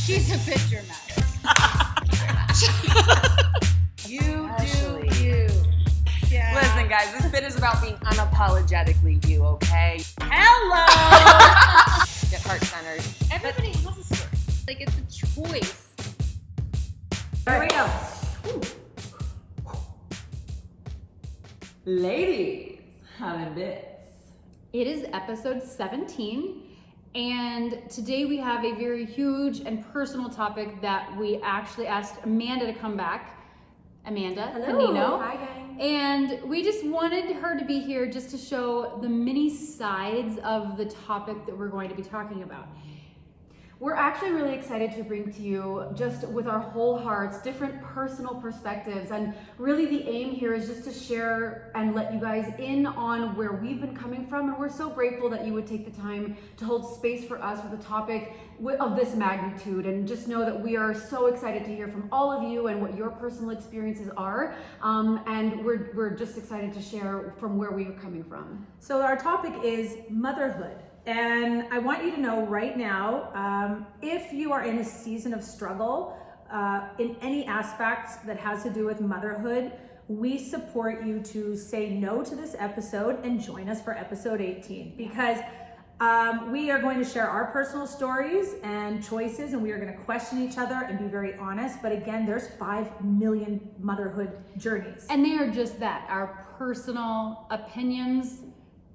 She's a picture mess. You Actually. do you. Yeah. Listen, guys, this bit is about being unapologetically you, okay? Hello! Get heart-centered. Everybody has a story. Like, it's a choice. Here we go. Ladies, having bits. It is episode 17, and today we have a very huge and personal topic that we actually asked Amanda to come back. Amanda Pennino. Hi, gang. And we just wanted her to be here just to show the many sides of the topic that we're going to be talking about. We're actually really excited to bring to you, just with our whole hearts, different personal perspectives. And really the aim here is just to share and let you guys in on where we've been coming from. And we're so grateful that you would take the time to hold space for us with a topic of this magnitude. And just know that we are so excited to hear from all of you and what your personal experiences are. And we're just excited to share from where we are coming from. So our topic is motherhood. And I want you to know right now, if you are in a season of struggle in any aspect that has to do with motherhood, we support you to say no to this episode and join us for episode 18, because we are going to share our personal stories and choices, and we are going to question each other and be very honest. But again, there's 5 million motherhood journeys. And they are just that, our personal opinions,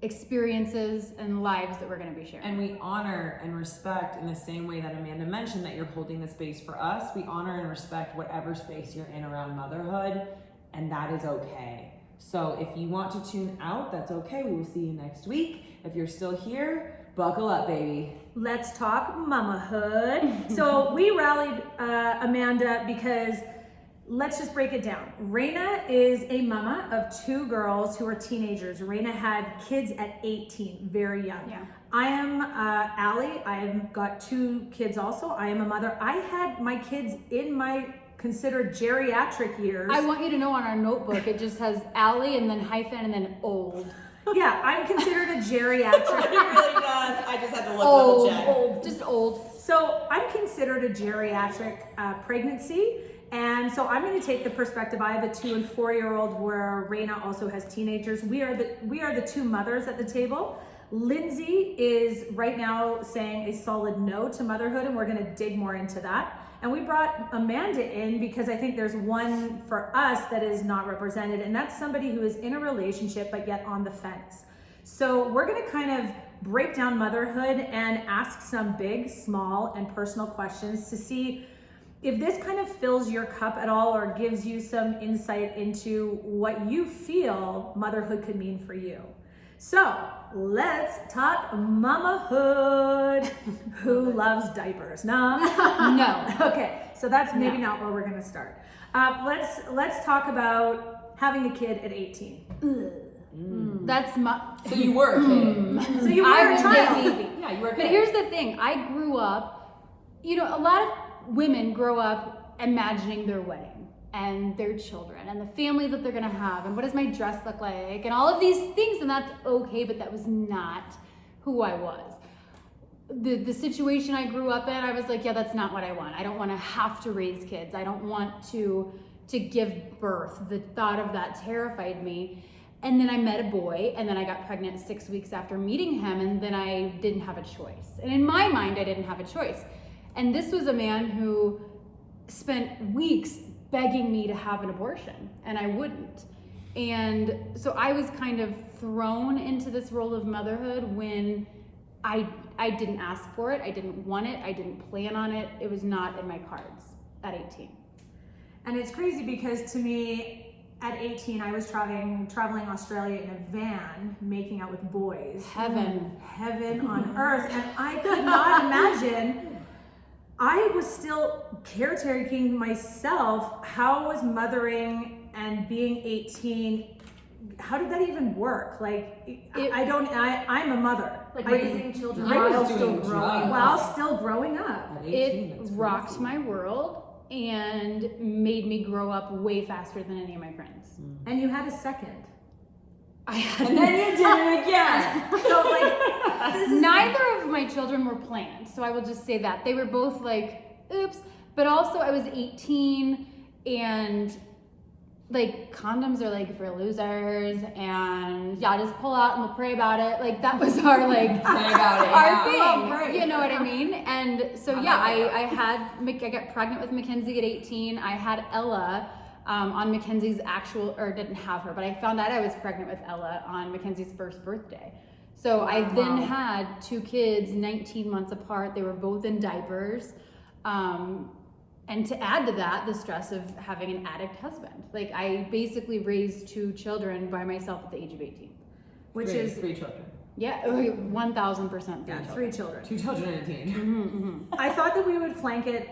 experiences, and lives that we're going to be sharing. And we honor and respect, in the same way that Amanda mentioned that you're holding the space for us, we honor and respect whatever space you're in around motherhood, and that is okay. So if you want to tune out, that's okay. We will see you next week. If you're still here, buckle up, baby. Let's talk mamahood. So we rallied Amanda because let's just break it down. Raina is a mama of 2 girls who are teenagers. Raina had kids at 18, very young. Yeah. I am Allie. I've got 2 kids also. I am a mother. I had my kids in my considered geriatric years. I want you to know on our notebook, it just has Allie and then hyphen and then old. Yeah, I'm considered a geriatric. It really does. I just had to look double check. Old, just old. So I'm considered a geriatric pregnancy. And so I'm going to take the perspective. I have a 2 and 4-year-old where Raina also has teenagers. We are the 2 mothers at the table. Lindsay is right now saying a solid no to motherhood, and we're going to dig more into that. And we brought Amanda in because I think there's one for us that is not represented, and that's somebody who is in a relationship but yet on the fence. So we're going to kind of break down motherhood and ask some big, small, and personal questions to see if this kind of fills your cup at all or gives you some insight into what you feel motherhood could mean for you. So let's talk mamahood. Who loves diapers? No? No. Okay, so that's maybe not where we're gonna start. Let's talk about having a kid at 18. That's my... So you were a kid. So you were I a was child. a baby. Yeah, you were a But kid. here's the thing. I grew up, a lot of women grow up imagining their wedding and their children and the family that they're gonna have and what does my dress look like and all of these things, and that's okay, but that was not who I was. The situation I grew up in, I was like, yeah, that's not what I want. I don't want to have to raise kids. I don't want to give birth. The thought of that terrified me. And then I met a boy, and then I got pregnant 6 weeks after meeting him, and then I didn't have a choice. And in my mind, I didn't have a choice. And this was a man who spent weeks begging me to have an abortion, and I wouldn't. And so I was kind of thrown into this role of motherhood when I didn't ask for it, I didn't want it, I didn't plan on it. It was not in my cards at 18. And it's crazy because to me, at 18, I was traveling Australia in a van, making out with boys. Heaven on earth. And I could not imagine. I was still caretaking myself. How was mothering and being 18? How did that even work? I'm a mother. Like raising children while still growing up. At 18, it that's rocked crazy. my world and made me grow up way faster than any of my friends. And you had a second. And then you did it again. So Neither of my children were planned, so I will just say that. They were both like oops. But also I was 18 and like condoms are like for losers and yeah, just pull out and we'll pray about it. Like that was our like Pray about it, our yeah. thing. Oh, right. You know what I mean? And so yeah, I got pregnant with Mackenzie at 18. I had Ella on Mackenzie's didn't have her, but I found out I was pregnant with Ella on Mackenzie's first birthday. So I then had 2 kids 19 months apart. They were both in diapers. And to add to that, the stress of having an addict husband. Like I basically raised 2 children by myself at the age of 18. Which is 3 children. Yeah, 1,000%. yeah, 3 children. 2 children and a teen. I thought that we would flank it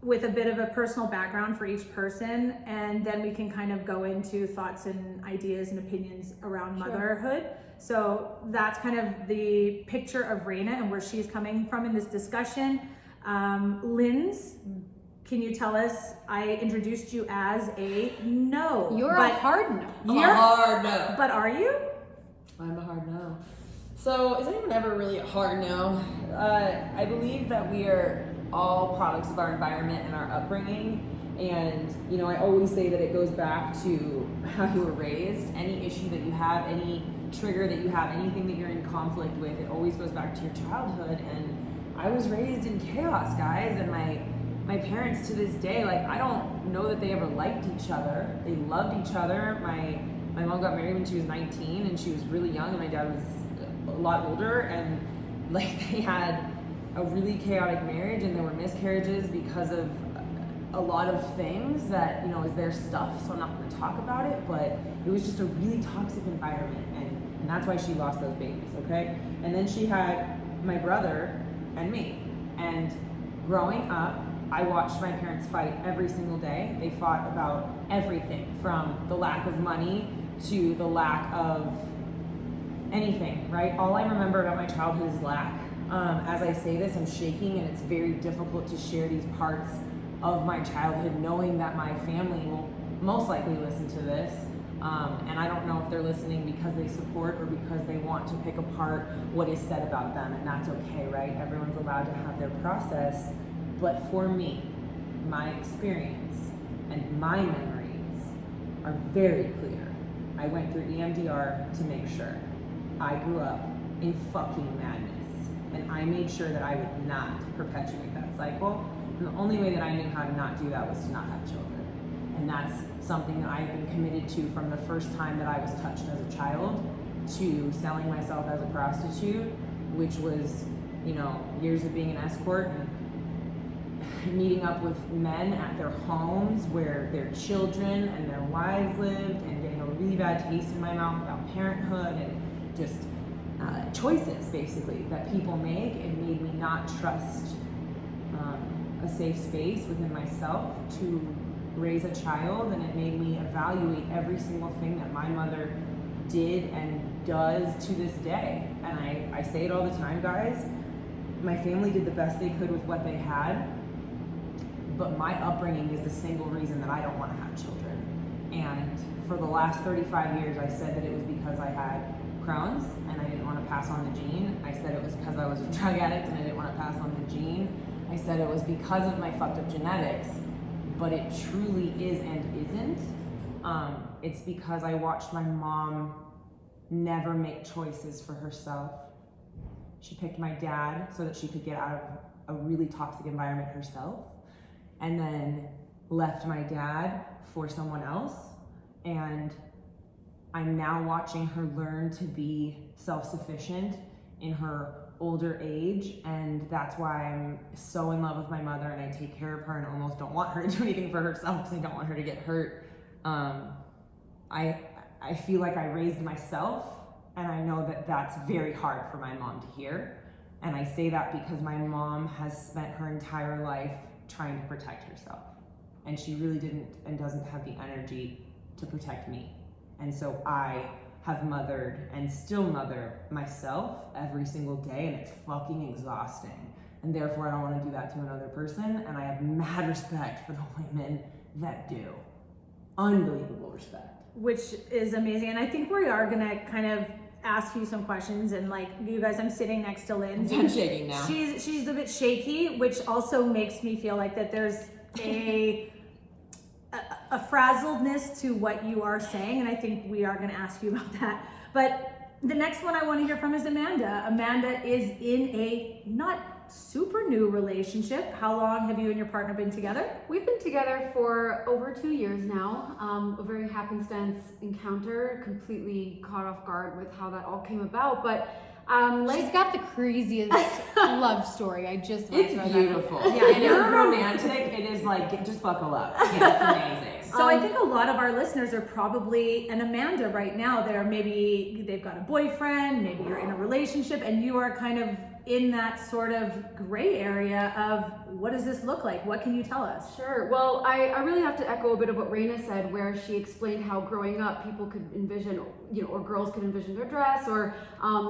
with a bit of a personal background for each person, and then we can kind of go into thoughts and ideas and opinions around motherhood. So that's kind of the picture of Raina and where she's coming from in this discussion. Linz, can you tell us, I introduced you as a no. You're a hard no. I'm a hard no. But are you? I'm a hard no. So is anyone ever really a hard no? I believe that we are all products of our environment and our upbringing. And, you know, I always say that it goes back to how you were raised. Any issue that you have, any trigger that you have, anything that you're in conflict with, it always goes back to your childhood. And I was raised in chaos, guys, and my parents to this day, like, I don't know that they ever liked each other. They loved each other. My mom got married when she was 19 and she was really young, and my dad was a lot older, and like they had a really chaotic marriage, and there were miscarriages because of a lot of things that, you know, is their stuff, so I'm not going to talk about it, but it was just a really toxic environment, and that's why she lost those babies, okay? And then she had my brother and me, and growing up, I watched my parents fight every single day. They fought about everything, from the lack of money to the lack of anything, right? All I remember about my childhood is lack. As I say this, I'm shaking, and it's very difficult to share these parts of my childhood knowing that my family will most likely listen to this. And I don't know if they're listening because they support or because they want to pick apart what is said about them, and that's okay, right? Everyone's allowed to have their process. But for me, my experience and my memories are very clear. I went through EMDR to make sure. I grew up in fucking madness, and I made sure that I would not perpetuate that cycle. And the only way that I knew how to not do that was to not have children. And that's something that I've been committed to from the first time that I was touched as a child, to selling myself as a prostitute, which was, you know, years of being an escort and meeting up with men at their homes where their children and their wives lived, and getting a really bad taste in my mouth about parenthood and just choices, basically, that people make. It made me not trust a safe space within myself to raise a child, and it made me evaluate every single thing that my mother did and does to this day. And I say it all the time, guys. My family did the best they could with what they had, but my upbringing is the single reason that I don't want to have children. And for the last 35 years, I said that it was because I had Crohn's and I didn't want to pass on the gene. I said it was because I was a drug addict and I didn't want to pass on the gene. I said it was because of my fucked up genetics, but it truly is and isn't. It's because I watched my mom never make choices for herself. She picked my dad so that she could get out of a really toxic environment herself, and then left my dad for someone else. And I'm now watching her learn to be self-sufficient in her older age, and that's why I'm so in love with my mother, and I take care of her and almost don't want her to do anything for herself because I don't want her to get hurt. I feel like I raised myself, and I know that that's very hard for my mom to hear. And I say that because my mom has spent her entire life trying to protect herself, and she really didn't and doesn't have the energy to protect me. And so I have mothered and still mother myself every single day, and it's fucking exhausting. And therefore I don't want to do that to another person, and I have mad respect for the women that do. Unbelievable respect. Which is amazing. And I think we are gonna kind of ask you some questions, and like you guys, I'm sitting next to Lindsay. I'm shaking now. She's a bit shaky, which also makes me feel like that there's a frazzledness to what you are saying, and I think we are going to ask you about that. But the next one I want to hear from is Amanda. Amanda is in a not super new relationship. How long have you and your partner been together? We've been together for over 2 years now. A very happenstance encounter, completely caught off guard with how that all came about. But she's got the craziest love story. I just want It's to throw beautiful. That out. Yeah, if you're romantic, it is like, just buckle up. Yeah, it's amazing. So I think a lot of our listeners are probably an Amanda right now. They've got a boyfriend, maybe you're in a relationship, and you are kind of in that sort of gray area of what does this look like? What can you tell us? Sure. Well, I really have to echo a bit of what Raina said, where she explained how growing up people could envision, or girls could envision their dress or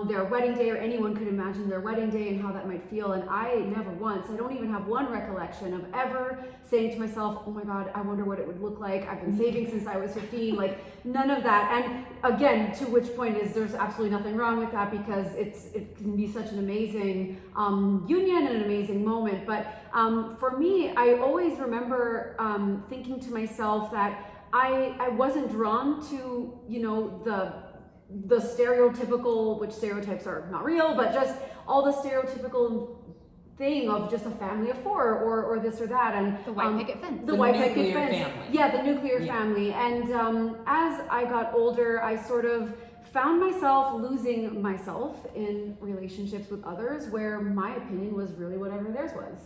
their wedding day, or anyone could imagine their wedding day and how that might feel. And I never once, I don't even have one recollection of ever saying to myself, oh my God, I wonder what it would look like. I've been saving since I was 15, like none of that. And again, to which point is there's absolutely nothing wrong with that, because it can be such an amazing union and an amazing moment. But for me, I always remember thinking to myself that I wasn't drawn to, the stereotypical, which stereotypes are not real, but just all the stereotypical thing of just a family of four or this or that, and The white picket fence. The white picket nuclear fence. family. Yeah, the nuclear family. And as I got older, I sort of found myself losing myself in relationships with others where my opinion was really whatever theirs was.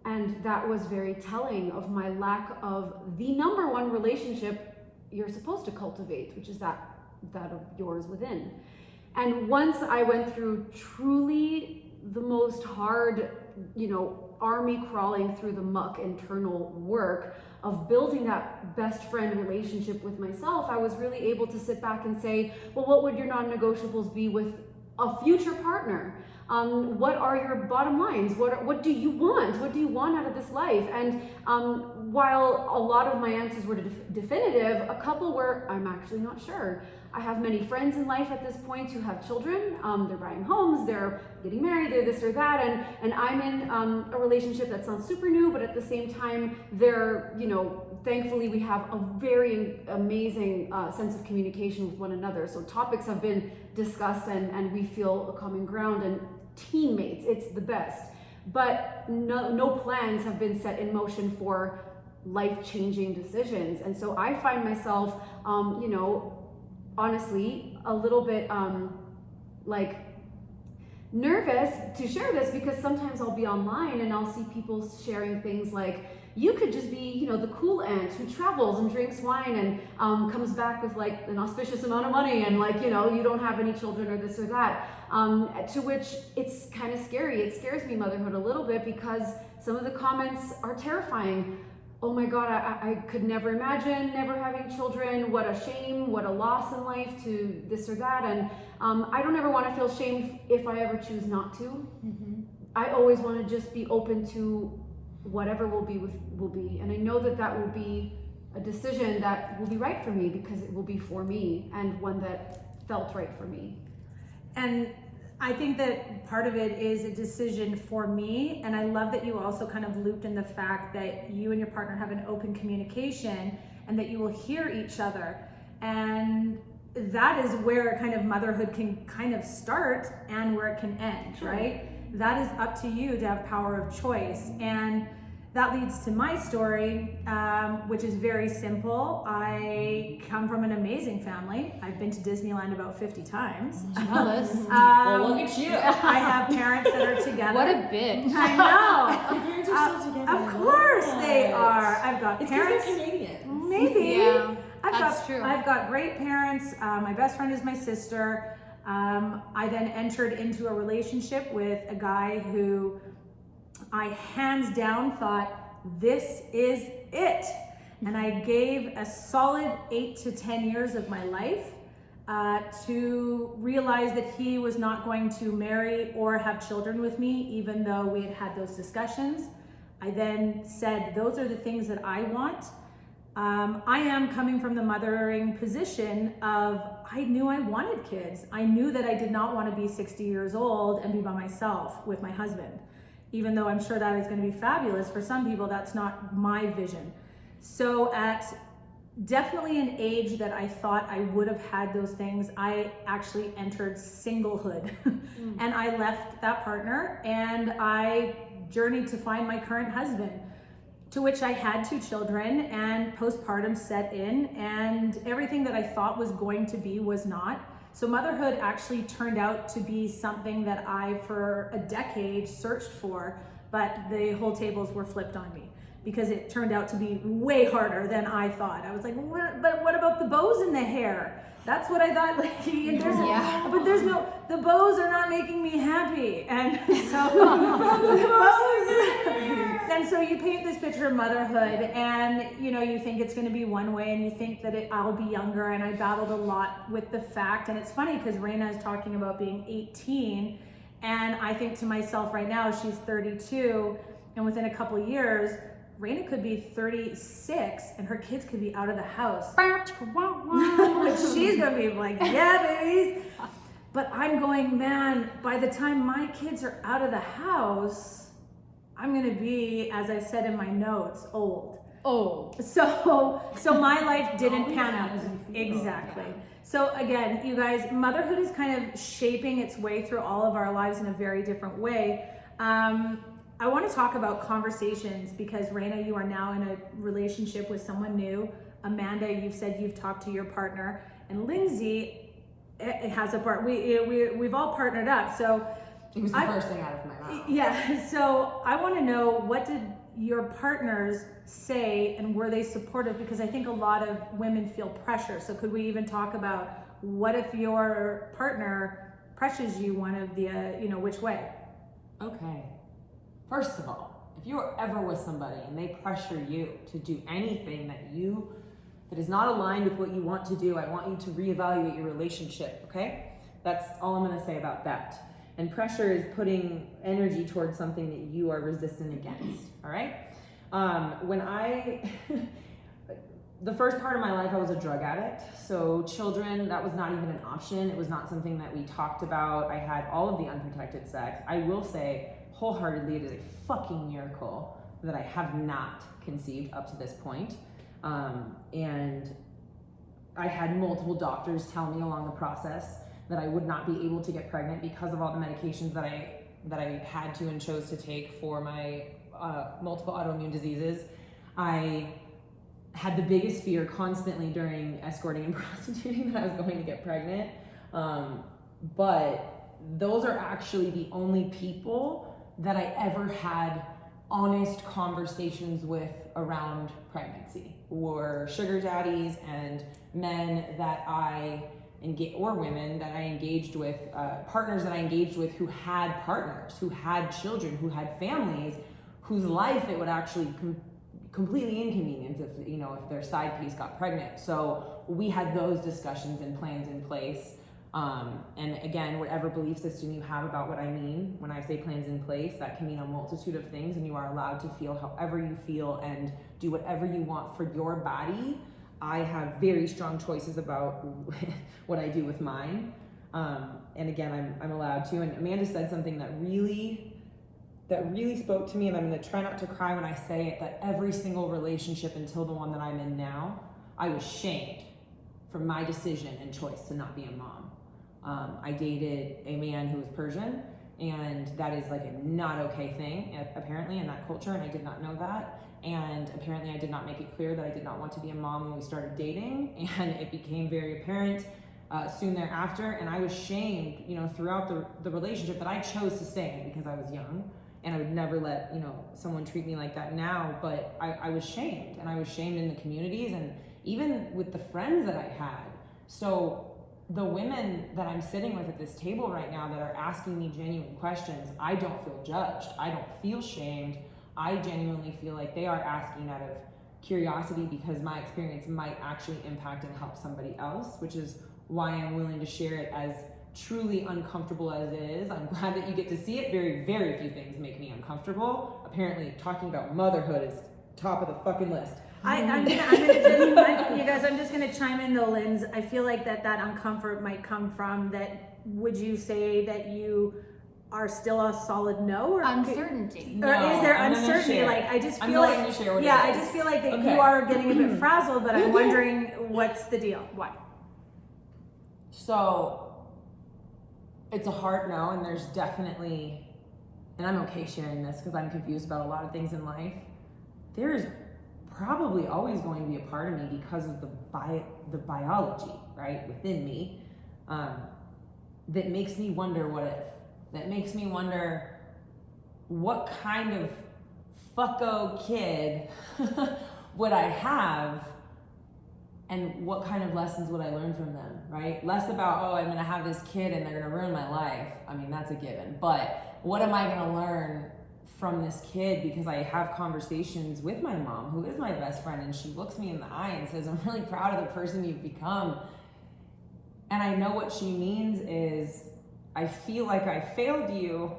And that was very telling of my lack of the number one relationship you're supposed to cultivate, which is that of yours within. And once I went through truly the most hard, army crawling through the muck internal work of building that best friend relationship with myself, I was really able to sit back and say, well, what would your non-negotiables be with a future partner? What are your bottom lines? What do you want? What do you want out of this life? And while a lot of my answers were definitive, a couple were, I'm actually not sure. I have many friends in life at this point who have children. They're buying homes, they're getting married, they're this or that, and I'm in a relationship that sounds super new, but at the same time, they're, thankfully we have a very amazing sense of communication with one another. So topics have been discussed and we feel a common ground, and teammates, it's the best. But no plans have been set in motion for life-changing decisions. And so I find myself, honestly, a little bit nervous to share this, because sometimes I'll be online and I'll see people sharing things like, you could just be, the cool aunt who travels and drinks wine and comes back with like an auspicious amount of money and you don't have any children or this or that. To which it's kind of scary. It scares me, motherhood, a little bit, because some of the comments are terrifying. Oh my God, I could never imagine never having children. What a shame, what a loss in life to this or that. And I don't ever want to feel shamed if I ever choose not to. Mm-hmm. I always want to just be open to whatever will be. And I know that will be a decision that will be right for me, because it will be for me and one that felt right for me. And I think that part of it is a decision for me, and I love that you also kind of looped in the fact that you and your partner have an open communication and that you will hear each other. And that is where kind of motherhood can kind of start and where it can end, right? That is up to you to have power of choice. And that leads to my story, which is very simple. I come from an amazing family. I've been to Disneyland about 50 times. Jealous. Well, look at you. I have parents that are together. What a bitch. I know. Your parents are still together. Of course they are. I've got It's because parents. they're Canadian. Maybe. Yeah, that's true. I've got great parents. My best friend is my sister. I then entered into a relationship with a guy who I hands down thought, this is it. And I gave a solid 8 to 10 years of my life to realize that he was not going to marry or have children with me, even though we had had those discussions. I then said, those are the things that I want. I am coming from the mothering position of I knew I wanted kids. I knew that I did not want to be 60 years old and be by myself with my husband. Even though I'm sure that is going to be fabulous, for some people that's not my vision. So at definitely an age that I thought I would have had those things, I actually entered singlehood. And I left that partner and I journeyed to find my current husband, to which I had 2 children, and postpartum set in, and everything that I thought was going to be was not. So motherhood actually turned out to be something that I, for a decade, searched for, but the whole tables were flipped on me because it turned out to be way harder than I thought. I was like, but what about the bows in the hair? That's what I thought, like, but there's no, the bows are not making me happy. And so, the bows, and so you paint this picture of motherhood and, you know, you think it's gonna be one way and you think that I'll be younger, and I battled a lot with the fact, and it's funny because Raina is talking about being 18, and I think to myself right now, she's 32, and within a couple of years, Raina could be 36 and her kids could be out of the house. She's gonna be like, yeah, babies. But I'm going, man, by the time my kids are out of the house, I'm gonna be, as I said in my notes, old. So my life didn't pan out. Exactly. So again, you guys, motherhood is kind of shaping its way through all of our lives in a very different way. I want to talk about conversations because Raina, you are now in a relationship with someone new. Amanda, you've said you've talked to your partner, and Lindsay has a part. We've all partnered up. So it was the first thing out of my mouth. Yeah. So I want to know, what did your partners say, and were they supportive? Because I think a lot of women feel pressure. So could we even talk about what if your partner pressures you one of the, which way? Okay. First of all, if you are ever with somebody and they pressure you to do anything that is not aligned with what you want to do, I want you to reevaluate your relationship, okay? That's all I'm gonna say about that. And pressure is putting energy towards something that you are resistant against, all right? The first part of my life, I was a drug addict. So children, that was not even an option. It was not something that we talked about. I had all of the unprotected sex. I will say, wholeheartedly, it is a fucking miracle that I have not conceived up to this point. And I had multiple doctors tell me along the process that I would not be able to get pregnant because of all the medications that I had to and chose to take for my multiple autoimmune diseases. I had the biggest fear constantly during escorting and prostituting that I was going to get pregnant. But those are actually the only people that I ever had honest conversations with around pregnancy, were sugar daddies and men that I engaged, or women that I engaged with, partners that I engaged with who had partners, who had children, who had families, whose life it would actually completely inconvenience if their side piece got pregnant. So we had those discussions and plans in place. And again, whatever belief system you have about what I mean when I say plans in place, that can mean a multitude of things, and you are allowed to feel however you feel and do whatever you want for your body. I have very strong choices about what I do with mine. And again, I'm allowed to. And Amanda said something that really spoke to me, and I'm going to try not to cry when I say it, that every single relationship until the one that I'm in now, I was shamed for my decision and choice to not be a mom. I dated a man who was Persian, and that is like a not okay thing apparently in that culture, and I did not know that. And apparently I did not make it clear that I did not want to be a mom when we started dating, and it became very apparent soon thereafter. And I was shamed, throughout the relationship that I chose to stay in because I was young, and I would never let someone treat me like that now. But I was shamed, and I was shamed in the communities and even with the friends that I had. So the women that I'm sitting with at this table right now that are asking me genuine questions, I don't feel judged. I don't feel shamed. I genuinely feel like they are asking out of curiosity because my experience might actually impact and help somebody else, which is why I'm willing to share it, as truly uncomfortable as it is. I'm glad that you get to see it. Very, very few things make me uncomfortable. Apparently, talking about motherhood is top of the fucking list. I'm just gonna chime in though, Linz. I feel like that uncomfort might come from that. Would you say that you are still a solid no, or Uncertainty. or is there I'm gonna uncertainty? share. Like I just I'm feel going like to share what yeah, it I is. just feel like that Okay. you are getting a bit frazzled, but I'm wondering what's the deal? Why? So it's a hard no, and there's definitely, and I'm okay sharing this because I'm confused about a lot of things in life. There is probably always going to be a part of me because of the biology, right, within me, that makes me wonder what if. That makes me wonder what kind of fucko kid would I have, and what kind of lessons would I learn from them, right? Less about, oh, I'm gonna have this kid and they're gonna ruin my life. I mean, that's a given. But what am I gonna learn from this kid? Because I have conversations with my mom, who is my best friend, and she looks me in the eye and says, I'm really proud of the person you've become. And I know what she means is, I feel like I failed you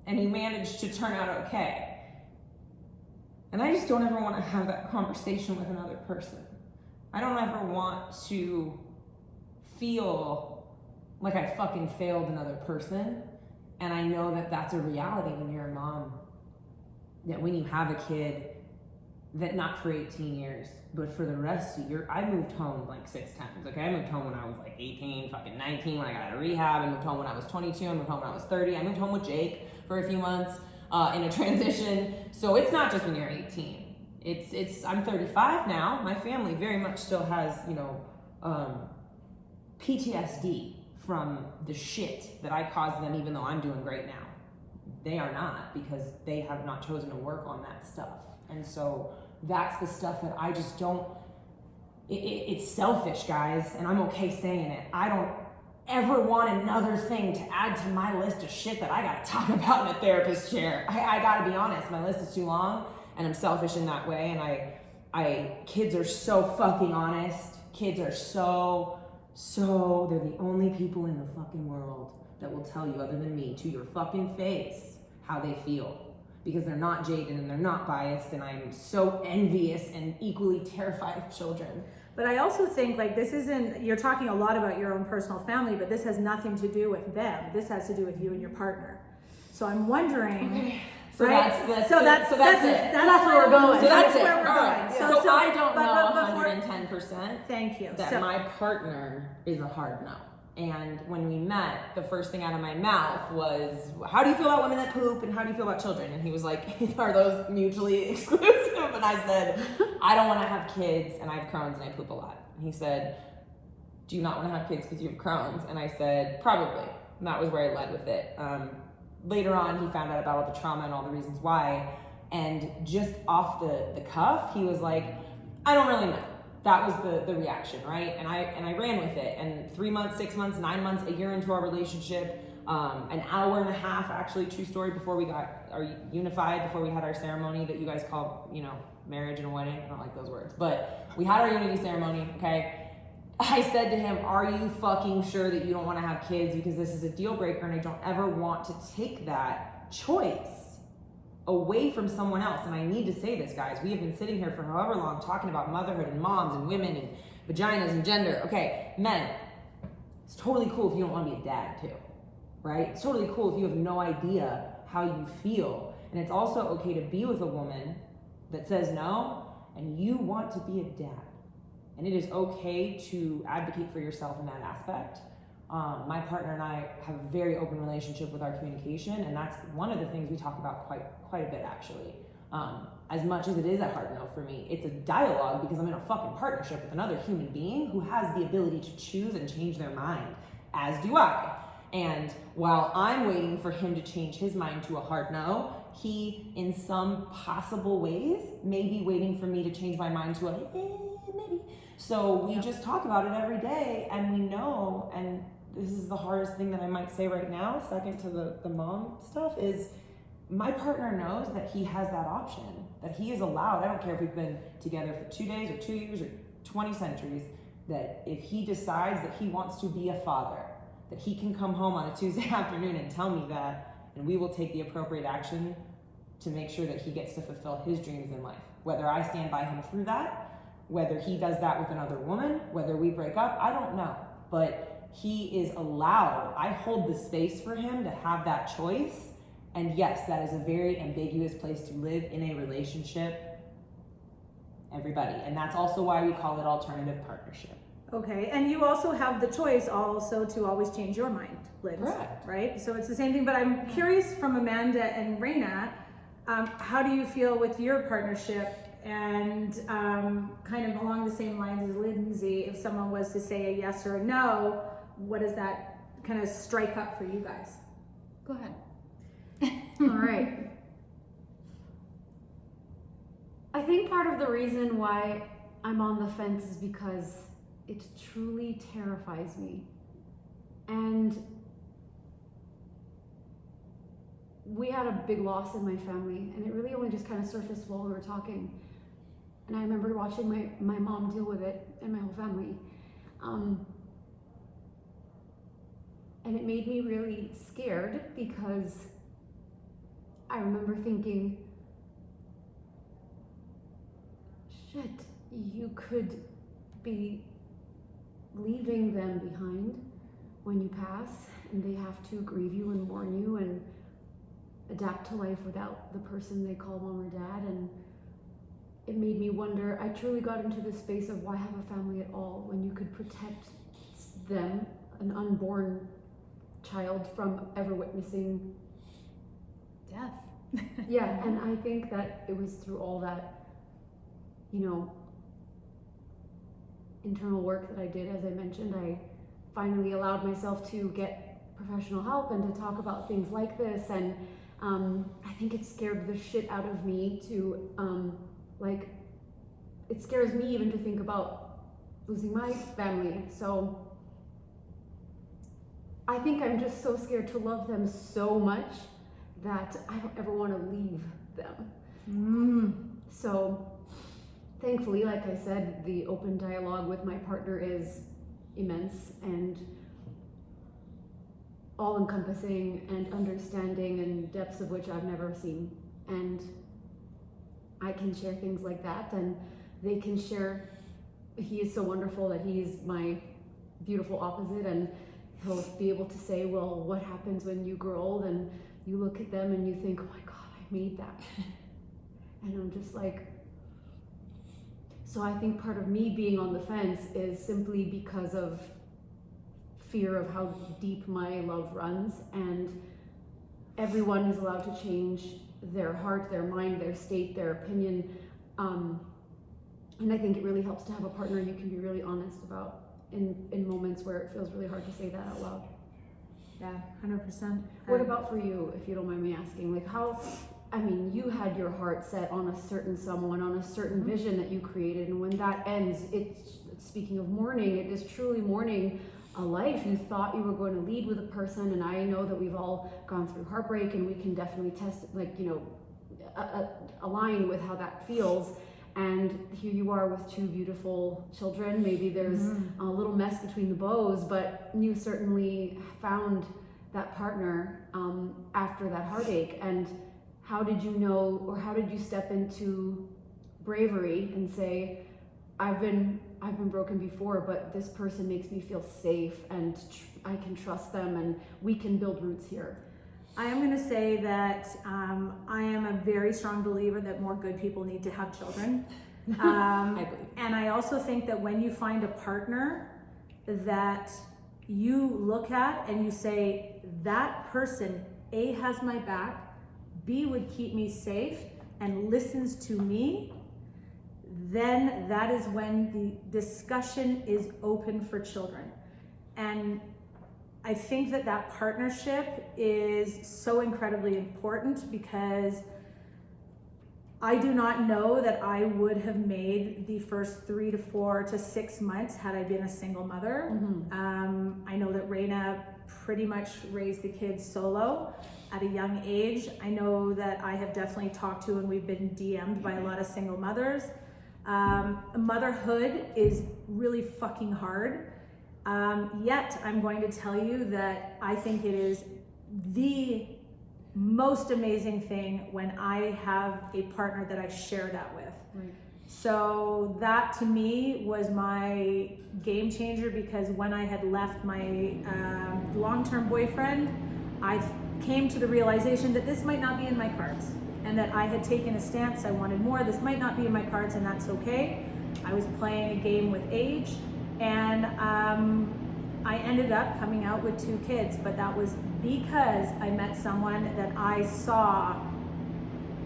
and you managed to turn out okay. And I just don't ever want to have that conversation with another person. I don't ever want to feel like I fucking failed another person. And I know that that's a reality when you're a mom. That when you have a kid, that not for 18 years, but for the rest of I moved home like 6 times, okay? I moved home when I was like 18, fucking 19, when I got out of rehab. I moved home when I was 22, I moved home when I was 30. I moved home with Jake for a few months in a transition. So it's not just when you're 18. I'm 35 now. My family very much still has, PTSD from the shit that I caused them, even though I'm doing great now. They are not, because they have not chosen to work on that stuff. And so that's the stuff that I just don't, it's selfish, guys, and I'm okay saying it. I don't ever want another thing to add to my list of shit that I gotta talk about in a therapist chair. I gotta be honest, my list is too long, and I'm selfish in that way, and kids are so fucking honest. Kids are they're the only people in the fucking world that will tell you, other than me, to your fucking face, how they feel. Because they're not jaded and they're not biased, and I'm so envious and equally terrified of children. But I also think like this isn't, you're talking a lot about your own personal family, but this has nothing to do with them. This has to do with you and your partner. So I'm wondering. Okay. So right? that's so it. that's where we're going. So that's it. where we're All going. right. So I don't know before, 110% thank you. that my partner is a hard no. And when we met, the first thing out of my mouth was, how do you feel about women that poop, and how do you feel about children? And he was like, are those mutually exclusive? And I said, I don't want to have kids, and I have Crohn's and I poop a lot. And he said, do you not want to have kids because you have Crohn's? And I said, probably. And that was where I led with it. Later on, he found out about all the trauma and all the reasons why. And just off the cuff, he was like, I don't really know. That was the reaction, right? And I ran with it. And 3 months, 6 months, 9 months, a year into our relationship, an hour and a half, actually, true story, before we got unified, before we had our ceremony that you guys call, marriage and a wedding. I don't like those words, but we had our unity ceremony, okay? I said to him, are you fucking sure that you don't want to have kids? Because this is a deal breaker, and I don't ever want to take that choice away from someone else. And I need to say this, guys. We have been sitting here for however long talking about motherhood and moms and women and vaginas and gender. Okay, men, it's totally cool if you don't want to be a dad too, right? It's totally cool if you have no idea how you feel. And it's also okay to be with a woman that says no and you want to be a dad. And it is okay to advocate for yourself in that aspect. My partner and I have a very open relationship with our communication, and that's one of the things we talk about quite a bit, actually. As much as it is a hard no for me, it's a dialogue because I'm in a fucking partnership with another human being who has the ability to choose and change their mind, as do I. And while I'm waiting for him to change his mind to a hard no, he, in some possible ways, may be waiting for me to change my mind to a maybe. So we just talk about it every day, and we know, and this is the hardest thing that I might say right now, second to the mom stuff, is my partner knows that he has that option, that he is allowed. I don't care if we've been together for 2 days or 2 years or 20 centuries, that if he decides that he wants to be a father, that he can come home on a Tuesday afternoon and tell me that, and we will take the appropriate action to make sure that he gets to fulfill his dreams in life. Whether I stand by him through that, whether he does that with another woman, whether we break up, I don't know. But he is allowed, I hold the space for him to have that choice. And yes, that is a very ambiguous place to live in a relationship, everybody. And that's also why we call it alternative partnership. Okay, and you also have the choice also to always change your mind, Liz. Correct. Right? So it's the same thing, but I'm curious from Amanda and Raina, how do you feel with your partnership? And kind of along the same lines as Lindsay, if someone was to say a yes or a no, what does that kind of strike up for you guys? Go ahead. All right. I think part of the reason why I'm on the fence is because it truly terrifies me. And we had a big loss in my family, and it really only just kind of surfaced while we were talking. And I remember watching my mom deal with it and my whole family. And it made me really scared because I remember thinking, shit, you could be leaving them behind when you pass, and they have to grieve you and mourn you and adapt to life without the person they call mom or dad. And it made me wonder, I truly got into this space of why have a family at all when you could protect them, an unborn child, from ever witnessing Death. yeah. And I think that it was through all that, you know, internal work that I did, as I mentioned, I finally allowed myself to get professional help and to talk about things like this. And I think it scared the shit out of me to it scares me even to think about losing my family. So I think I'm just so scared to love them so much that I don't ever want to leave them. So thankfully, like I said, the open dialogue with my partner is immense and all-encompassing and understanding, and depths of which I've never seen. And I can share things like that, and they can share. He is so wonderful that he's my beautiful opposite, and he'll be able to say, well, what happens when you grow old and you look at them and you think, oh my God, I made that. And I'm just like, so I think part of me being on the fence is simply because of fear of how deep my love runs, and everyone is allowed to change their heart, their mind, their state, their opinion. And I think it really helps to have a partner you can be really honest about in moments where it feels really hard to say that out loud. Yeah, 100%. What about for you, if you don't mind me asking? Like you had your heart set on a certain someone, on a certain vision that you created, and when that ends, speaking of mourning, it is truly mourning a life you thought you were going to lead with a person. And I know that we've all gone through heartbreak, and we can definitely align with how that feels. And here you are with two beautiful children. Maybe there's a little mess between the bows, but you certainly found that partner after that heartache. And how did you know, or how did you step into bravery and say, I've been broken before, but this person makes me feel safe, and I can trust them, and we can build roots here? I am going to say that I am a very strong believer that more good people need to have children. I believe. And I also think that when you find a partner that you look at and you say, that person, A, has my back, B, would keep me safe, and listens to me, then that is when the discussion is open for children. And I think that partnership is so incredibly important, because I do not know that I would have made the first 3 to 4 to 6 months had I been a single mother. I know that Raina pretty much raised the kids solo at a young age. I know that I have definitely talked to, and we've been DM'd by a lot of single mothers. Motherhood is really fucking hard. Yet I'm going to tell you that I think it is the most amazing thing when I have a partner that I share that with. Right. So that to me was my game changer, because when I had left my long-term boyfriend, I came to the realization that this might not be in my cards, and that I had taken a stance. I wanted more. This might not be in my cards, and that's okay. I was playing a game with age, and I ended up coming out with 2 kids, but that was because I met someone that I saw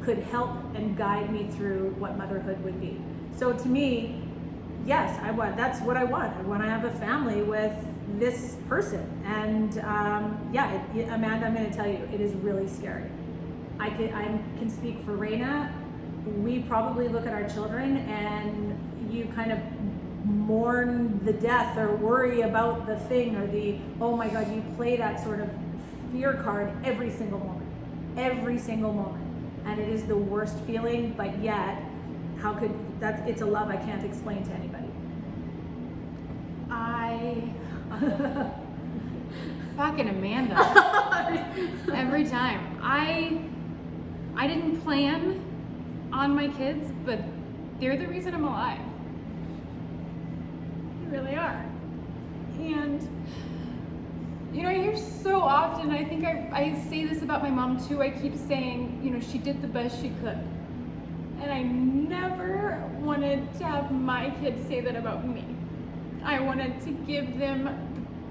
could help and guide me through what motherhood would be. So to me, yes, that's what I want. I want to have a family with this person. And Amanda, I'm going to tell you, it is really scary. I can speak for Raina. We probably look at our children and you kind of mourn the death or worry about the thing or the, oh my God, you play that sort of fear card every single moment. And it is the worst feeling, but yet, it's a love I can't explain to anybody. Fucking Amanda. Every time. I didn't plan on my kids, but they're the reason I'm alive. They really are. And I hear so often, I think I say this about my mom too, I keep saying, she did the best she could. And I never wanted to have my kids say that about me. I wanted to give them the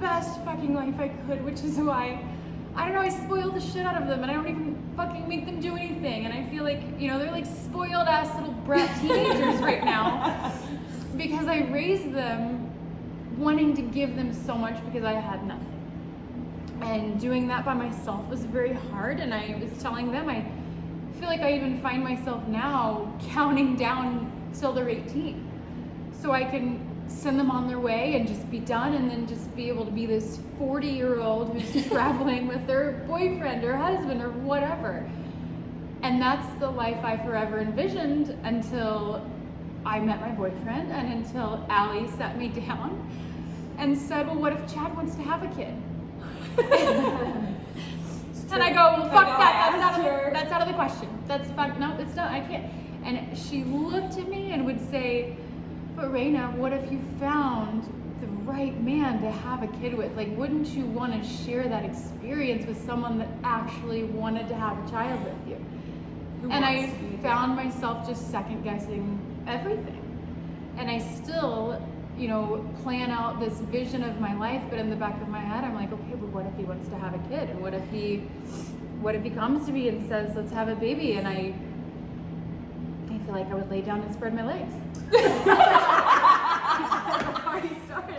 best fucking life I could, which is why, I spoil the shit out of them, and I don't even fucking make them do anything. And I feel like, they're like spoiled ass little brat teenagers right now, because I raised them wanting to give them so much because I had nothing. And doing that by myself was very hard, and I was telling them, I feel like I even find myself now counting down till they're 18. So I can send them on their way and just be done, and then just be able to be this 40-year-old who's traveling with their boyfriend or husband or whatever. And that's the life I forever envisioned until I met my boyfriend, and until Allie sat me down and said, well, what if Chad wants to have a kid? And I go, well, fuck that, that's out of the question. No, it's not, I can't. And she looked at me and would say, but Raina, what if you found the right man to have a kid with? Like, wouldn't you want to share that experience with someone that actually wanted to have a child with you? And I found myself just second guessing everything. And I still, plan out this vision of my life, but in the back of my head, I'm like, okay, but what if he wants to have a kid? And what if he comes to me and says, let's have a baby? And I feel like I would lay down and spread my legs.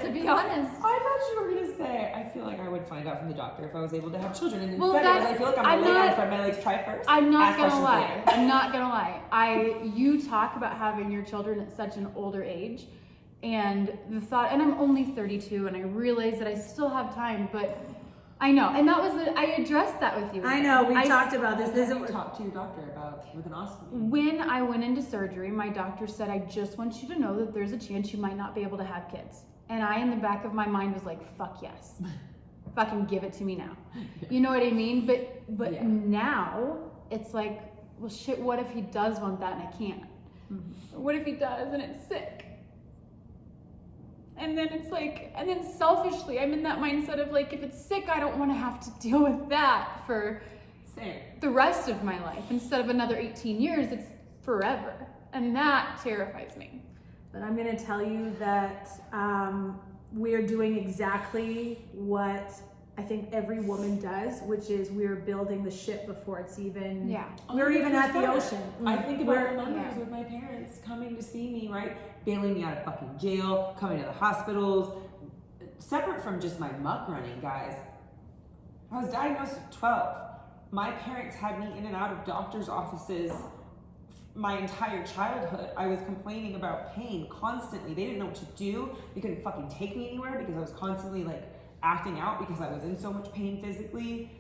To be honest. I thought you were gonna say, I feel like I would find out from the doctor if I was able to have children. And Well, instead, I feel like I'm gonna lay down and spread my legs. Try first. I'm not Ask gonna questions lie. later. I'm not gonna lie. You talk about having your children at such an older age, and the thought, and I'm only 32, and I realize that I still have time, but I know, and that was I addressed that with you. I know, we talked about this. This is what talk to your doctor about with an ostomy. When I went into surgery, my doctor said, I just want you to know that there's a chance you might not be able to have kids. And I, in the back of my mind, was like, fuck yes. Fucking give it to me now. You know what I mean? But yeah. Now, it's like, well, shit, what if he does want that and I can't? Mm-hmm. What if he does and it's sick? And then it's like, and then selfishly, I'm in that mindset of like, if it's sick, I don't want to have to deal with that for the rest of my life. Instead of another 18 years, it's forever. And that terrifies me. But I'm going to tell you that we are doing exactly what I think every woman does, which is we're building the ship before it's even, we're even at the ocean. I think about the memories with my parents coming to see me, right? Bailing me out of fucking jail, coming to the hospitals. Separate from just my muck running, guys. I was diagnosed at 12. My parents had me in and out of doctor's offices my entire childhood. I was complaining about pain constantly. They didn't know what to do. They couldn't fucking take me anywhere because I was constantly like acting out because I was in so much pain physically.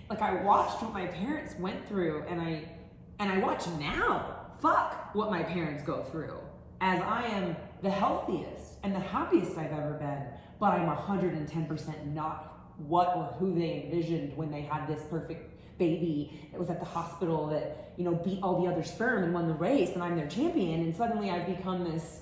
Like I watched what my parents went through, and I watch now. Fuck what my parents go through, as I am the healthiest and the happiest I've ever been, but I'm 110% not what or who they envisioned when they had this perfect baby that was at the hospital that, you know, beat all the other sperm and won the race, and I'm their champion, and suddenly I've become this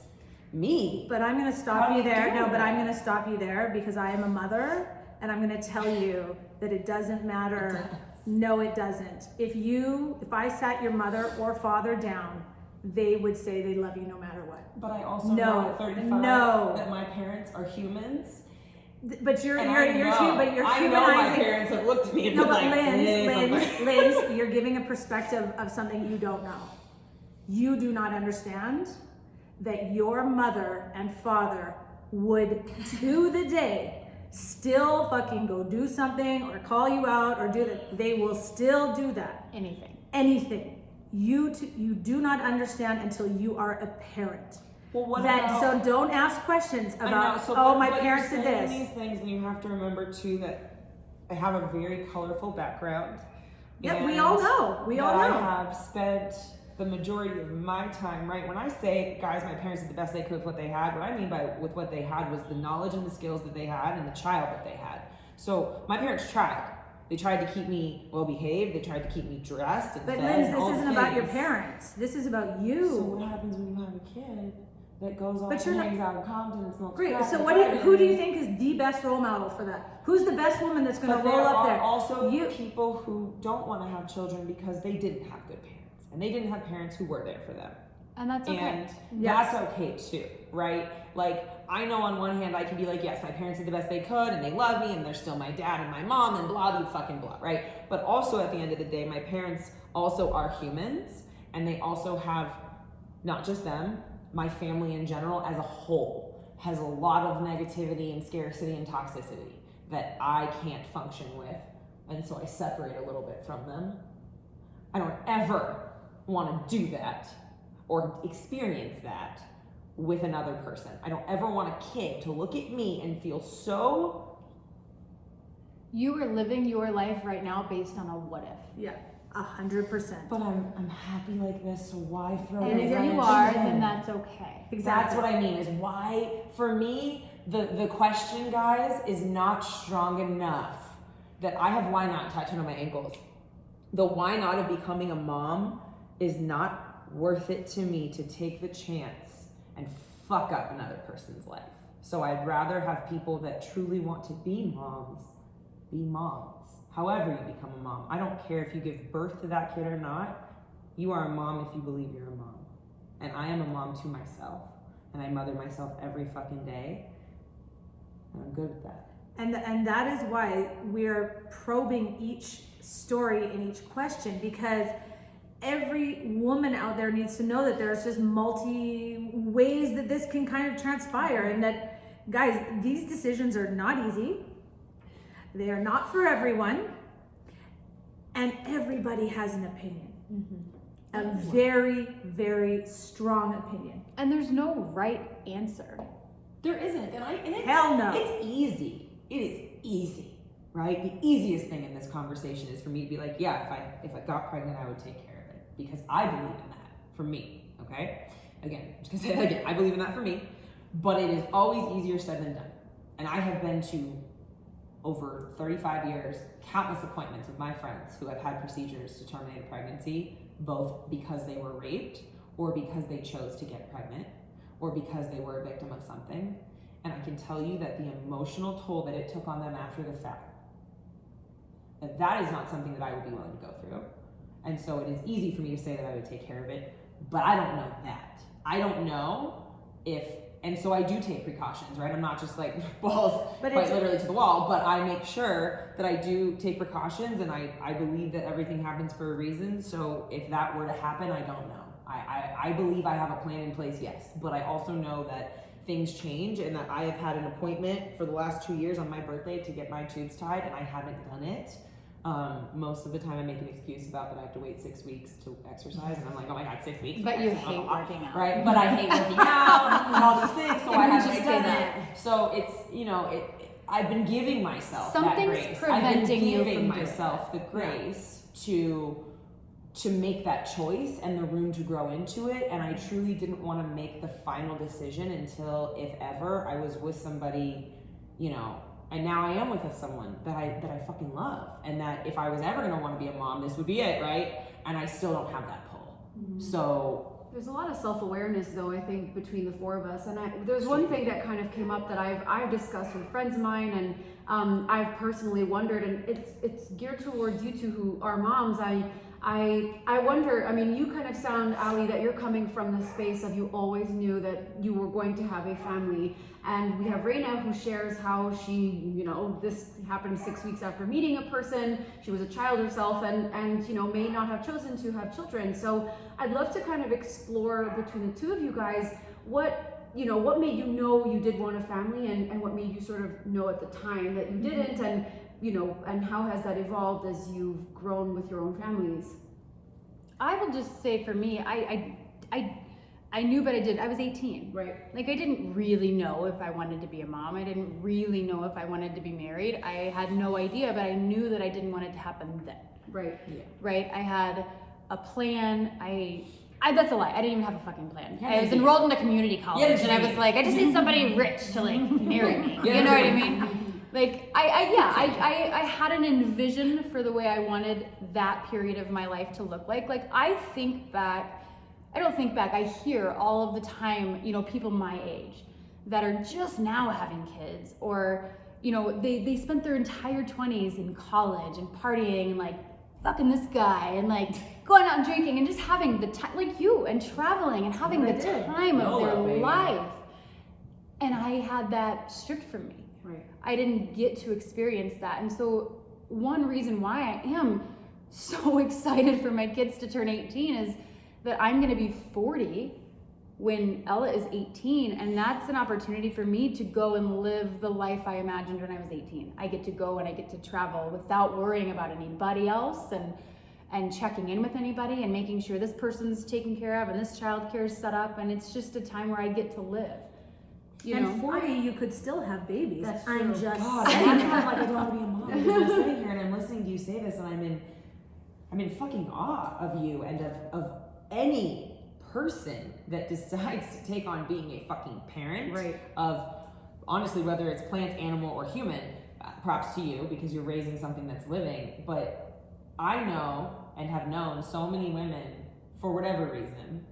me. But I'm going to stop you there. No, but I'm going to stop you there because I am a mother, and I'm going to tell you that it doesn't matter. No, it doesn't. If I sat your mother or father down, they would say they love you no matter what. But I also know at 35 that my parents are humans. But you're humanizing. I know my parents have looked at me and No, been but like, Liz, you're giving a perspective of something you don't know. You do not understand that your mother and father would, to the day, still fucking go do something or call you out or do that. They will still do that. Anything. You do not understand until you are a parent. Well, what that, about, so don't ask questions about, my parents did this. These things, and you have to remember too that I have a very colorful background. Yeah, we all know. I have spent the majority of my time, right? When I say, guys, my parents did the best they could with what they had, what I mean with what they had was the knowledge and the skills that they had and the child that they had. So my parents tried. They tried to keep me well behaved. They tried to keep me dressed and But fed. Liz, and this all isn't the about your things. parents. This is about you. So what happens when you have a kid that goes off and hangs out in Compton and smokes Great. crack So and who do you think is the best role model for that? Who's the best woman that's going to roll up there? There are also people who don't want to have children because they didn't have good parents. And they didn't have parents who were there for them. And that's okay. And that's okay too, right? Like, I know on one hand I can be like, yes, my parents did the best they could and they love me and they're still my dad and my mom and blah, blah, fucking blah, right? But also at the end of the day, my parents also are humans and they also have, not just them, my family in general as a whole has a lot of negativity and scarcity and toxicity that I can't function with. And so I separate a little bit from them. I don't ever want to do that or experience that with another person. I don't ever want a kid to look at me and feel so... You are living your life right now based on a what if. Yeah, 100%. But I'm happy like this, so why throw it And if you are, then that's okay. Exactly. That's what I mean, is why, for me, the question, guys, is not strong enough that I have why not tattooed on my ankles. The why not of becoming a mom is not worth it to me to take the chance and fuck up another person's life. So I'd rather have people that truly want to be moms. However you become a mom. I don't care if you give birth to that kid or not. You are a mom if you believe you're a mom. And I am a mom to myself. And I mother myself every fucking day. And I'm good with that. And that is why we're probing each story and each question, because every woman out there needs to know that there's just multi ways that this can kind of transpire, and that, guys, these decisions are not easy. They are not for everyone, and everybody has an opinion. A very, very strong opinion. And there's no right answer. There isn't, Hell no. It's easy. It is easy, right? The easiest thing in this conversation is for me to be like, yeah, if I got pregnant, I would take care of it because I believe in that for me. Okay, again, I'm just gonna say that again. I believe in that for me, but it is always easier said than done. And I have been to over 35 years, countless appointments with my friends who have had procedures to terminate a pregnancy, both because they were raped or because they chose to get pregnant or because they were a victim of something. And I can tell you that the emotional toll that it took on them after the fact, that is not something that I would be willing to go through. And so it is easy for me to say that I would take care of it, but I don't know that. I don't know if, and so I do take precautions, right? I'm not just like balls quite literally to the wall, but I make sure that I do take precautions, and I believe that everything happens for a reason. So if that were to happen, I don't know. I believe I have a plan in place, yes, but I also know that things change, and that I have had an appointment for the last 2 years on my birthday to get my tubes tied, and I haven't done it. Most of the time I make an excuse about that I have to wait 6 weeks to exercise, and I'm like, oh my god, 6 weeks. But you hate working out. Right, but I hate working out and all these things, so I haven't just done say it. So it's, I've been giving myself Something's that grace. preventing you I've been giving from myself the grace to make that choice and the room to grow into it, and I truly didn't want to make the final decision until, if ever, I was with somebody, And now I am with someone that I fucking love. And that if I was ever gonna wanna be a mom, this would be it, right? And I still don't have that pull. So There's a lot of self-awareness though, I think, between the four of us. And there's one thing that kind of came up that I've discussed with friends of mine, and I've personally wondered, and it's geared towards you two who are moms. I wonder, I mean, you kind of sound, Ali, that you're coming from the space of you always knew that you were going to have a family. And we have Reina, who shares how she, this happened 6 weeks after meeting a person. She was a child herself and may not have chosen to have children. So I'd love to kind of explore between the two of you guys, what made you know you did want a family, and what made you sort of know at the time that you didn't, and how has that evolved as you've grown with your own families? I will just say for me, I knew, but I was 18. Right. Like, I didn't really know if I wanted to be a mom. I didn't really know if I wanted to be married. I had no idea, but I knew that I didn't want it to happen then. Right. yeah. Right? I had a plan. That's a lie. I didn't even have a fucking plan. Yeah, I was you enrolled in a community college, Yeah, and I was like, I just need somebody rich to like marry me. Yeah, You know what I yeah. mean? Like, I had an envision for the way I wanted that period of my life to look like. Like, I don't think back, I hear all of the time, people my age that are just now having kids, or, they spent their entire 20s in college and partying and like fucking this guy and like going out and drinking and just having the time, like you, and traveling and having the time of their life. And I had that stripped from me. Right. I didn't get to experience that. And so one reason why I am so excited for my kids to turn 18 is that I'm gonna be 40 when Ella is 18, and that's an opportunity for me to go and live the life I imagined when I was 18. I get to go and I get to travel without worrying about anybody else, and checking in with anybody and making sure this person's taken care of and this childcare is set up, and it's just a time where I get to live. And 40, you could still have babies. That's I'm true. just God, saying. that's why I'm like, I don't want to be a mom. Because I'm sitting here and I'm listening to you say this, and I'm in fucking awe of you and of any person that decides to take on being a fucking parent. Right. Of, honestly, whether it's plant, animal, or human, props to you because you're raising something that's living. But I know and have known so many women, for whatever reason,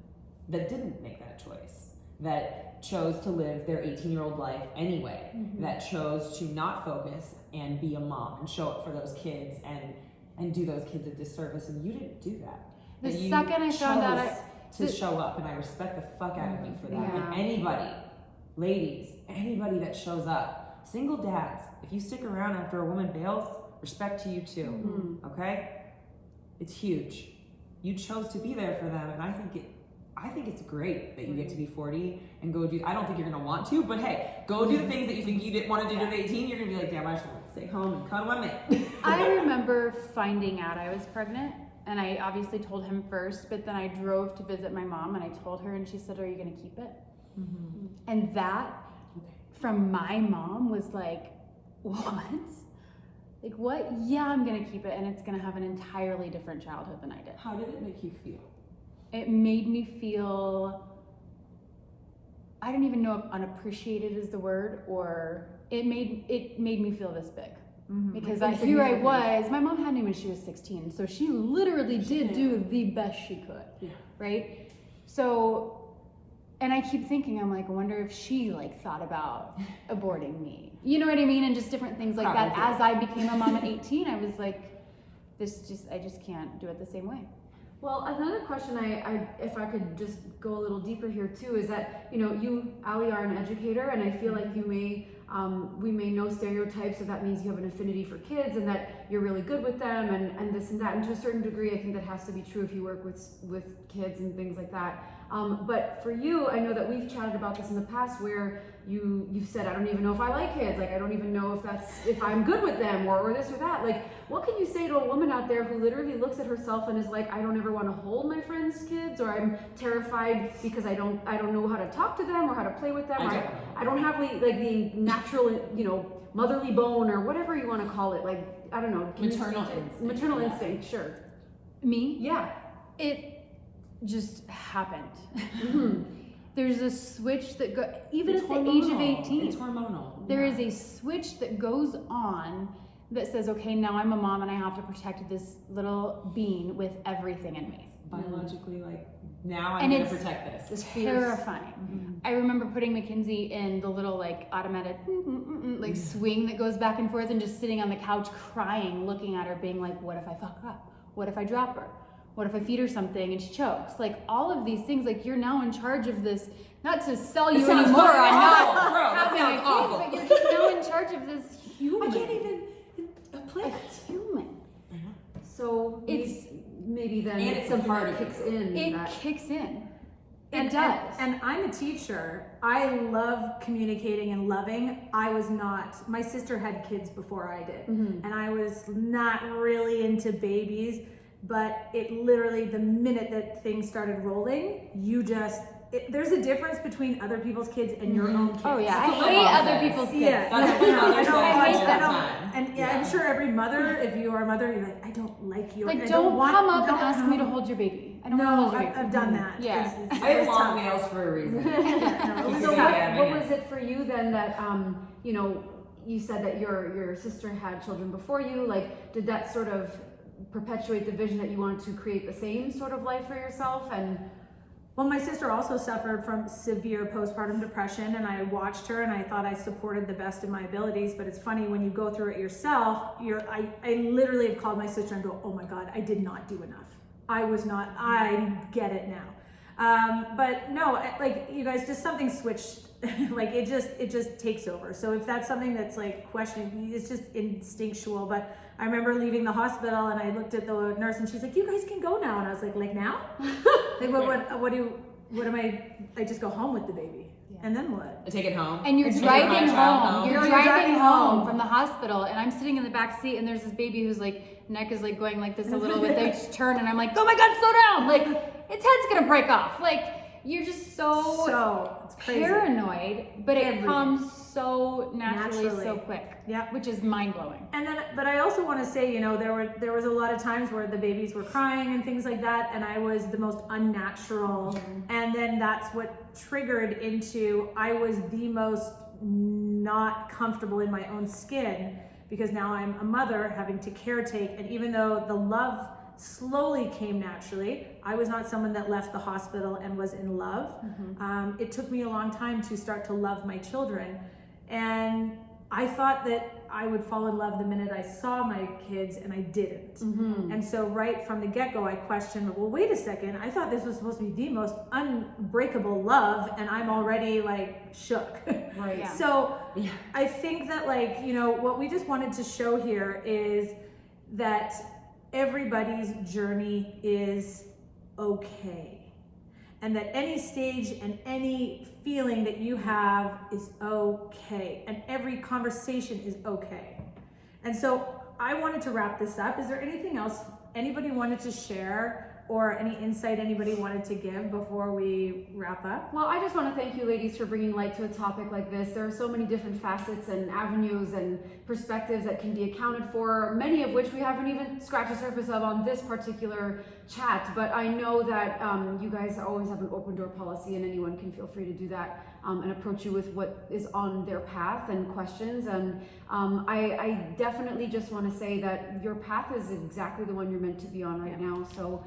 that didn't make that choice, that chose to live their 18-year-old life anyway, that chose to not focus and be a mom and show up for those kids and do those kids a disservice, and you didn't do that. The And you second I found out to show up, and I respect the fuck out of you for that. Yeah. And anybody, ladies, anybody that shows up, single dads, if you stick around after a woman bails, respect to you too. Okay? It's huge. You chose to be there for them, and I think it's great that you get to be 40 and go do, I don't think you're gonna want to, but hey, go do the things that you think you didn't want to do at 18. You're gonna be like, damn, I just want to stay home and cuddle my man. I remember finding out I was pregnant, and I obviously told him first, but then I drove to visit my mom and I told her, and she said, are you gonna keep it? And that from my mom was like, what? Like, what? Yeah, I'm gonna keep it, and it's gonna have an entirely different childhood than I did. How did it make you feel? It made me feel, I don't even know if unappreciated is the word, or it made me feel this big. Because here I was, my mom had me when she was 16, so she literally did do the best she could, right? So, and I keep thinking, I'm like, I wonder if she like thought about aborting me. You know what I mean? And just different things like that. As I became a mom at 18, I was like, I just can't do it the same way. Well, another question if I could just go a little deeper here too, is that, you, Ali, are an educator, and I feel like we may know stereotypes, so that means you have an affinity for kids and that you're really good with them and this and that. And to a certain degree, I think that has to be true if you work with kids and things like that. But for you, I know that we've chatted about this in the past where you've said, I don't even know if I like kids. Like, I don't even know if I'm good with them or this or that. Like, what can you say to a woman out there who literally looks at herself and is like, I don't ever want to hold my friends' kids, or I'm terrified because I don't know how to talk to them or how to play with them. I don't have the natural, motherly bone or whatever you want to call it. Like, I don't know. Maternal instinct, sure. Me? Yeah. It just happened. There's a switch that go even It's at the age of hormonal. 18. It's hormonal. There is a switch that goes on that says, okay, now I'm a mom and I have to protect this little being with everything in me. Biologically, like, now I'm And going it's to protect this. terrifying. I remember putting Mackenzie in the little like automatic like swing that goes back and forth and just sitting on the couch crying, looking at her being like, what if I fuck up? What if I drop her? What if I feed her something and she chokes? Like all of these things, like you're now in charge of this, not to sell you sounds anymore fucking on awful, not bro. That having a sounds kid, awful. but you're just now in charge of this human. I can't even a play. human. So It's maybe then And it's something a part that of kicks in. it that, kicks in. And, It does. and I'm a teacher. I love communicating and loving. I was not. My sister had kids before I did, and I was not really into babies. But it literally, the minute that things started rolling, there's a difference between other people's kids and your own kids. Oh yeah, I That's what my hate mom other says. people's kids. Yeah, That's what my mother says I hate all the that. time. And I'm sure every mother, if you are a mother, you're like, I don't like your. Like, I don't want, come up and don't ask come. me to hold your baby. I don't want to No, hold your baby. I've done that. Yeah. It's I have tough. long nails for a reason. Yeah, no, it was So a Yeah, lot. I mean what it. was it for you then that you know, you said that your sister had children before you? Like, did that sort of perpetuate the vision that you wanted to create the same sort of life for yourself? And Well, my sister also suffered from severe postpartum depression, and I watched her and I thought I supported the best of my abilities. But it's funny when you go through it yourself, I literally have called my sister and go, oh my God, I did not do enough. I get it now. But no, like you guys, just something switched. Like it just takes over. So if that's something that's like questioning, it's just instinctual. But I remember leaving the hospital and I looked at the nurse and she's like, you guys can go now. And I was like now? Like what am I just go home with the baby. And then what? I take it home. And you're Take driving my child home. You're No, driving home from the hospital, and I'm sitting in the back seat, and there's this baby whose like neck is like going like this a little bit. They just turn, and I'm like, oh my God, slow down! Like its head's gonna break off. Like you're just so It's crazy. paranoid, but it Everything. comes so naturally so quick. Yeah. Which is mind blowing. And then, but I also want to say, you know, there was a lot of times where the babies were crying and things like that, and I was the most unnatural. And then that's what triggered into I was the most not comfortable in my own skin because now I'm a mother having to caretake, and even though the love slowly came naturally, I was not someone that left the hospital and was in love. It took me a long time to start to love my children, and I thought that I would fall in love the minute I saw my kids, and I didn't. And so right from the get-go, I questioned, well, wait a second, I thought this was supposed to be the most unbreakable love, and I'm already like shook. right. Yeah. So I think that, like, you know, what we just wanted to show here is that everybody's journey is okay, and that any stage and any feeling that you have is okay, and every conversation is okay. And so I wanted to wrap this up. Is there anything else anybody wanted to share, or any insight anybody wanted to give before we wrap up? Well, I just want to thank you ladies for bringing light to a topic like this. There are so many different facets and avenues and perspectives that can be accounted for, many of which we haven't even scratched the surface of on this particular chat. But I know that you guys always have an open door policy, and anyone can feel free to do that and approach you with what is on their path and questions. And I definitely just want to say that your path is exactly the one you're meant to be on right now. So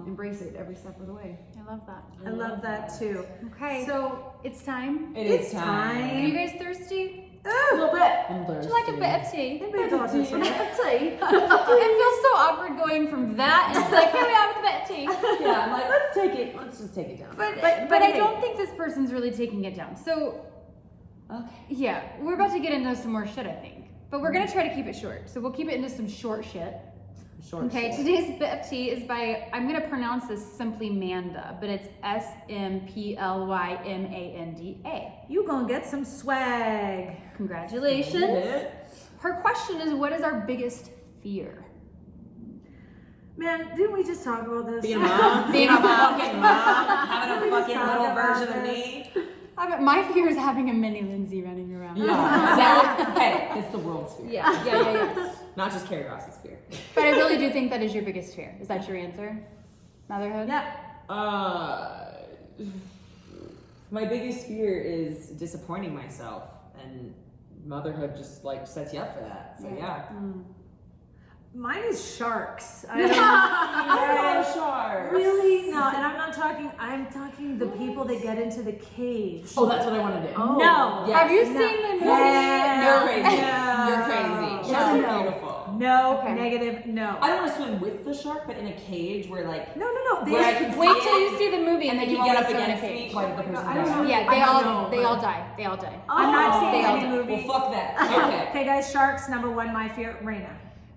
embrace it every step of the way. I love that. I love that too. Okay. So It's time. It's time. Are you guys thirsty? A little bit. I'm Would you like a bit of tea? Anybody talk to us about that? It feels so awkward going from that into like, here we are with a bit of tea. Yeah, I'm like, let's take it. Let's just take it down. But hey. I don't think this person's really taking it down. So Okay. yeah, we're about to get into some more shit, I think. But we're gonna try to keep it short. So we'll keep it into some short shit. Short. Okay, short. today's bit of tea is by, I'm gonna pronounce this simply Manda, but it's SMPLYMANDA. You gonna get some swag. Congratulations. Minutes. Her question is, what is our biggest fear? Man, didn't we just talk about this? Being a mom. Being a mom. Fucking mom. Having a We just fucking talked little about version of this. me. My fear is having a mini Lindsay running around. Yeah. Hey, it's the world's fear. Yeah. Not just Carrie Ross's fear. But I really do think that is your biggest fear. Is that your answer? Motherhood? Yeah. My biggest fear is disappointing myself, and motherhood just like sets you up for that. So yeah. Mine is sharks. I love sharks. Really? No, and I'm talking the people that get into the cage. Oh, that's what I want to do. Oh. No. Yes. Have you seen the movie? You're crazy. No. You're crazy. No. Sharks No. are beautiful. No, Okay. negative, no. I don't want to swim with the shark, but in a cage where like No. where I can Wait see till it, you see the movie and and then then you you get always up swim in a against me. cage. Why did the person I don't die? know. Yeah, I don't know, they all but- die. They all die. I'm not They seeing all any die. movie. Well, fuck that. Okay. Okay, guys, sharks, number one, my fear, Raina.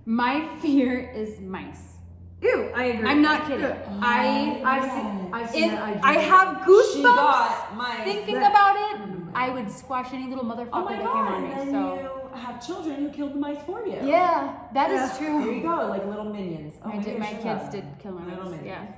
My fear is mice. Ew, I agree. I'm not kidding. I've seen that. I have She goosebumps got my thinking about it. I would squash any little motherfucker Oh my that god! came on And me. then So you have children who killed the mice for you. yeah, that is There you true. go, like little minions. Oh, maybe I My should kids have did kill my little mice. minions. Yeah.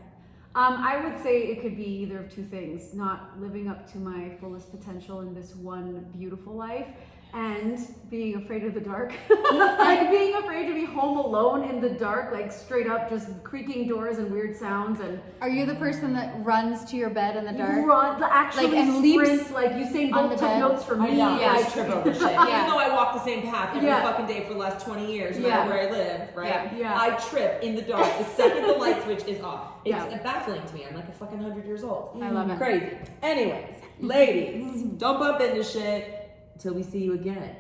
I would say it could be either of two things: not living up to my fullest potential in this one beautiful life, and being afraid of the dark. Like being afraid to be home alone in the dark, like straight up just creaking doors and weird sounds and Are you the person that runs to your bed in the dark? run, actually Like, and leaps sprints, like Usain on Bolt the took bed? notes from I me. know, Yeah. I trip over shit. Yeah. Even though I walk the same path every Yeah. fucking day for the last 20 years, no Yeah. matter where I live, right? Yeah. Yeah. I trip in the dark the second the light switch is off. It's Yeah. baffling to me. I'm like a fucking 100 years old. I love it. Crazy. Anyways, ladies, don't bump into shit until we see you again.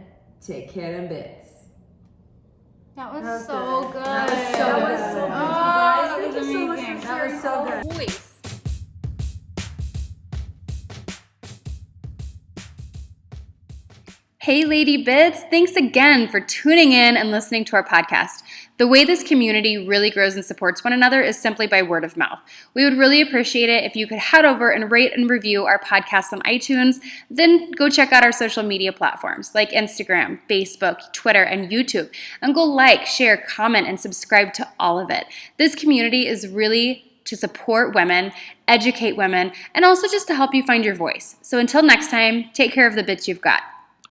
Take care and bits. That was That was so good. good. That was so That good. was so good, Oh, you guys. that Thank was you so much amazing. for That was sharing so all good. Voice. Hey, Lady Bits, thanks again for tuning in and listening to our podcast. The way this community really grows and supports one another is simply by word of mouth. We would really appreciate it if you could head over and rate and review our podcast on iTunes, then go check out our social media platforms like Instagram, Facebook, Twitter, and YouTube, and go like, share, comment, and subscribe to all of it. This community is really to support women, educate women, and also just to help you find your voice. So until next time, take care of the bits you've got.